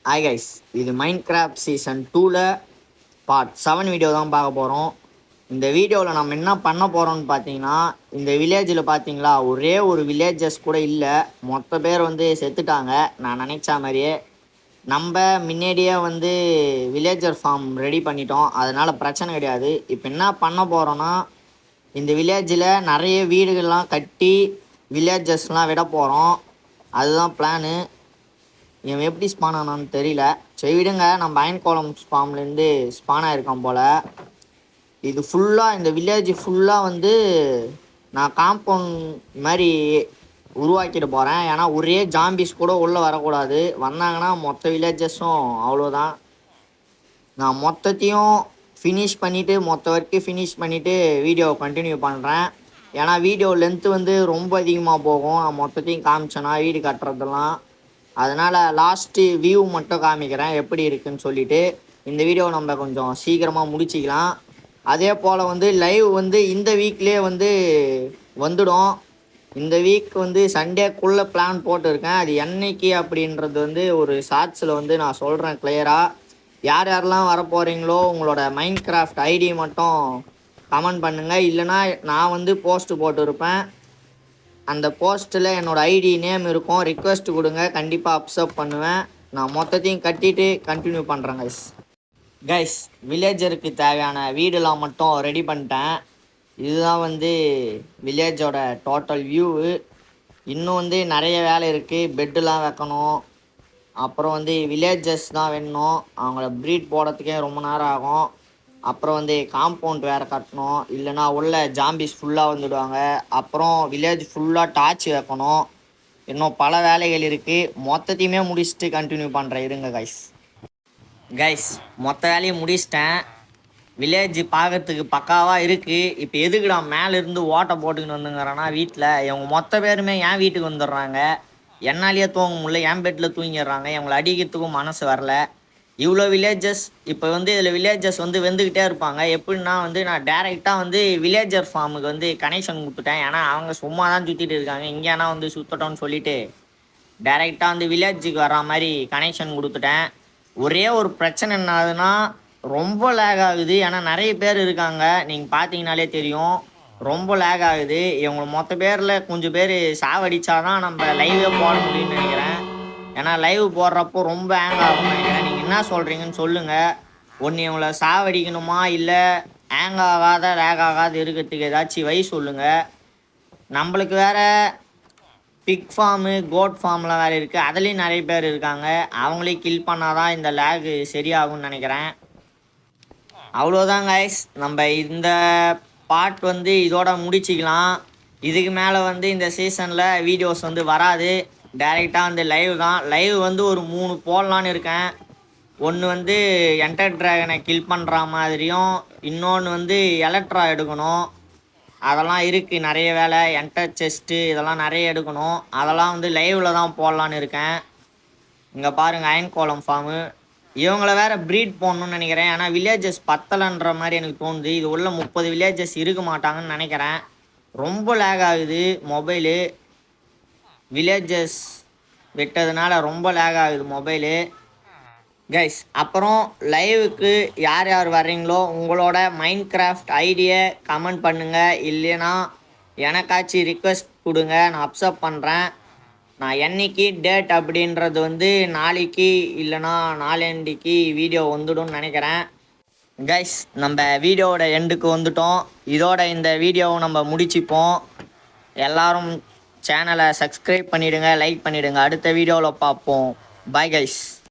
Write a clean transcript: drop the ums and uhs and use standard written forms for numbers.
Hi guys, இது Minecraft season 2ல் part 7 video தான் பார்க்க போகிறோம். இந்த வீடியோவில் நம்ம என்ன பண்ண போகிறோம்னு பார்த்தீங்கன்னா, இந்த வில்லேஜில் பார்த்தீங்களா ஒரே ஒரு வில்லேஜஸ் கூட இல்லை, மொத்த பேர் செத்துட்டாங்க. நான் நினச்ச மாதிரியே நம்ம முன்னாடியே வில்லேஜர் ஃபார்ம் ரெடி பண்ணிட்டோம், அதனால் பிரச்சனை கிடையாது. இப்போ என்ன பண்ண போகிறோன்னா, இந்த வில்லேஜில் நிறைய வீடுகள்லாம் கட்டி வில்லேஜஸ்லாம் விட போகிறோம். அதுதான் பிளானு. இவன் எப்படி ஸ்பான் ஆனான்னு தெரியல. சரி விடுங்க, நம்ம அயன் கோலம் ஃபார்ம்லேருந்து ஸ்பான் ஆகிருக்கான் போல். இது ஃபுல்லாக இந்த வில்லேஜ் ஃபுல்லாக நான் காம்பவுண்ட் மாதிரி உருவாக்கிட்டு போகிறேன். ஏன்னா ஒரே ஜாம்பிஸ் கூட உள்ளே வரக்கூடாது, வந்தாங்கன்னா மொத்த வில்லேஜஸும் அவ்வளோதான். நான் மொத்தத்தையும் ஃபினிஷ் பண்ணிவிட்டு மொத்த வரைக்கும் ஃபினிஷ் பண்ணிவிட்டு வீடியோவை கண்டினியூ பண்ணுறேன். ஏன்னா வீடியோ லென்த்து ரொம்ப அதிகமாக போகும் நான் மொத்தத்தையும் காமிச்சேன்னா வீடு கட்டுறதெல்லாம். அதனால் லாஸ்ட்டு வியூ மட்டும் காமிக்கிறேன் எப்படி இருக்குதுன்னு சொல்லிவிட்டு. இந்த வீடியோவை நம்ம கொஞ்சம் சீக்கிரமாக முடிச்சிக்கலாம். அதே போல் லைவ் இந்த வீக்லேயே வந்துடும். இந்த வீக் சண்டேக்குள்ளே பிளான் போட்டிருக்கேன். அது என்னைக்கு அப்படின்றது ஒரு ஷார்ட்ஸில் நான் சொல்கிறேன் கிளியராக. யார் யாரெல்லாம் வர போகிறீங்களோ உங்களோட மைன்கிராஃப்ட் ஐடி மட்டும் கமெண்ட் பண்ணுங்கள். இல்லைனா நான் போஸ்ட்டு போட்டிருப்பேன். அந்த போஸ்ட்டில் என்னோடய ஐடி நேம் இருக்கும், ரிக்வெஸ்ட் கொடுங்க, கண்டிப்பாக அப்சர்வ் பண்ணுவேன். நான் மொத்தத்தையும் கட்டிட்டு கண்டினியூ பண்ணுறேன் கைஸ். வில்லேஜருக்கு தேவையான வீடெலாம் மட்டும் ரெடி பண்ணிட்டேன். இதுதான் வில்லேஜோட டோட்டல் வியூவு. இன்னும் நிறைய வேலை இருக்குது. பெட்டெலாம் வைக்கணும், அப்புறம் வில்லேஜஸ் தான் வேணும். அவங்கள ப்ரீட் போடுறதுக்கே ரொம்ப நேரம் ஆகும். அப்புறம் காம்பவுண்ட் வேறு கட்டணும், இல்லைனா உள்ள ஜாம்பிஸ் ஃபுல்லாக வந்துடுவாங்க. அப்புறம் வில்லேஜ் ஃபுல்லாக டார்ச் வைக்கணும். இன்னும் பல வேலைகள் இருக்குது. மொத்தத்தையுமே முடிச்சுட்டு கண்டினியூ பண்ணுறேன் இருங்க கைஸ். மொத்த வேலையும் முடிச்சிட்டேன். வில்லேஜ் பார்க்கறதுக்கு பக்காவாக இருக்குது. இப்போ எதுக்குடா மேலேருந்து ஓட்டை போட்டுக்கின்னு வந்துங்கிறேன்னா, வீட்டில் இவங்க மொத்த பேருமே என் வீட்டுக்கு வந்துடுறாங்க. என்னாலேயே தூங்க முடியல, என் பெட்டில் தூங்கிடுறாங்க. இவங்களை அடிக்கிறதுக்கும் மனசு வரல. இவ்வளோ வில்லேஜஸ் இப்போ இதில் வில்லேஜஸ் வெந்துக்கிட்டே இருப்பாங்க. எப்படின்னா நான் டேரெக்டாக வில்லேஜர் ஃபார்முக்கு கனெக்ஷன் கொடுத்துட்டேன். ஏன்னா அவங்க சும்மா தான் சுற்றிட்டு இருக்காங்க, இங்கேனா சுற்றட்டோன்னு சொல்லிவிட்டு டேரெக்டாக வில்லேஜுக்கு வர மாதிரி கனெக்ஷன் கொடுத்துட்டேன். ஒரே ஒரு பிரச்சனை என்ன ஆகுதுன்னா, ரொம்ப லேக் ஆகுது. ஏன்னா நிறைய பேர் இருக்காங்க, நீங்கள் பார்த்தீங்கனாலே தெரியும், ரொம்ப லேக் ஆகுது. இவங்க மொத்த பேரில் கொஞ்சம் பேர் சாவடிச்சாதான் நம்ம லைவே போட முடியும்னு நினைக்கிறேன். ஏன்னா லைவ் போடுறப்போ ரொம்ப ஹேங் ஆகும்னு நினைக்கிறேன். நீங்கள் என்ன சொல்கிறீங்கன்னு சொல்லுங்கள். ஒன்று இவங்களை சாவடிக்கணுமா, இல்லை ஹேங் ஆகாத லேக் ஆகாத இருக்கிறதுக்கு ஏதாச்சும் வழி சொல்லுங்கள். நம்மளுக்கு வேறு பிக் ஃபார்மு கோட் ஃபார்ம்லாம் வேறு இருக்குது, அதுலேயும் நிறைய பேர் இருக்காங்க. அவங்களையும் கில் பண்ணால் தான் இந்த லேக் சரியாகும்னு நினைக்கிறேன். அவ்வளோதான் கைஸ், நம்ம இந்த பார்ட் இதோட முடிச்சிக்கலாம். இதுக்கு மேலே இந்த சீசனில் வீடியோஸ் வராது. டைரெக்டாக லைவ் தான். லைவ் ஒரு 3 போடலான்னு இருக்கேன். ஒன்று என்டர் ட்ராகனை கில் பண்ணுற மாதிரியும், இன்னொன்று எலக்ட்ரா எடுக்கணும். அதெல்லாம் இருக்குது நிறைய வேலை. என்டர் செஸ்ட்டு இதெல்லாம் நிறைய எடுக்கணும். அதெல்லாம் லைவில் தான் போடலான்னு இருக்கேன். இங்கே பாருங்கள் அயன் கோலம் ஃபார்மு. இவங்கள வேறு ப்ரீட் போடணுன்னு நினைக்கிறேன். ஏன்னா வில்லேஜஸ் பத்தலைன்ற மாதிரி எனக்கு தோணுது. இது உள்ள 30 வில்லேஜஸ் இருக்க மாட்டாங்கன்னு நினைக்கிறேன். ரொம்ப லேக் ஆகுது மொபைலு. வில்லேஜஸ் விட்டதுனால ரொம்ப லேக் ஆகுது மொபைலு கைஸ். அப்புறம் லைவுக்கு யார் யார் வர்றீங்களோ உங்களோட மைன்கிராஃப்ட் ஐடியை கமெண்ட் பண்ணுங்கள். இல்லைன்னா எனக்காச்சும் ரிக்வெஸ்ட் கொடுங்க, நான் அப்சர்வ் பண்ணுறேன். நான் என்னைக்கு டேட் அப்படின்றது நாளைக்கு இல்லைனா நாளன்னைக்கு வீடியோ வந்துடும்னு நினைக்கிறேன் கைஸ். நம்ம வீடியோவோட எண்டுக்கு வந்துட்டோம். இதோட இந்த வீடியோவை நம்ம முடிச்சுப்போம். எல்லோரும் சேனலை சப்ஸ்கிரைப் பண்ணிவிடுங்க, லைக் பண்ணிவிடுங்க. அடுத்த வீடியோவில் பார்ப்போம். Bye guys.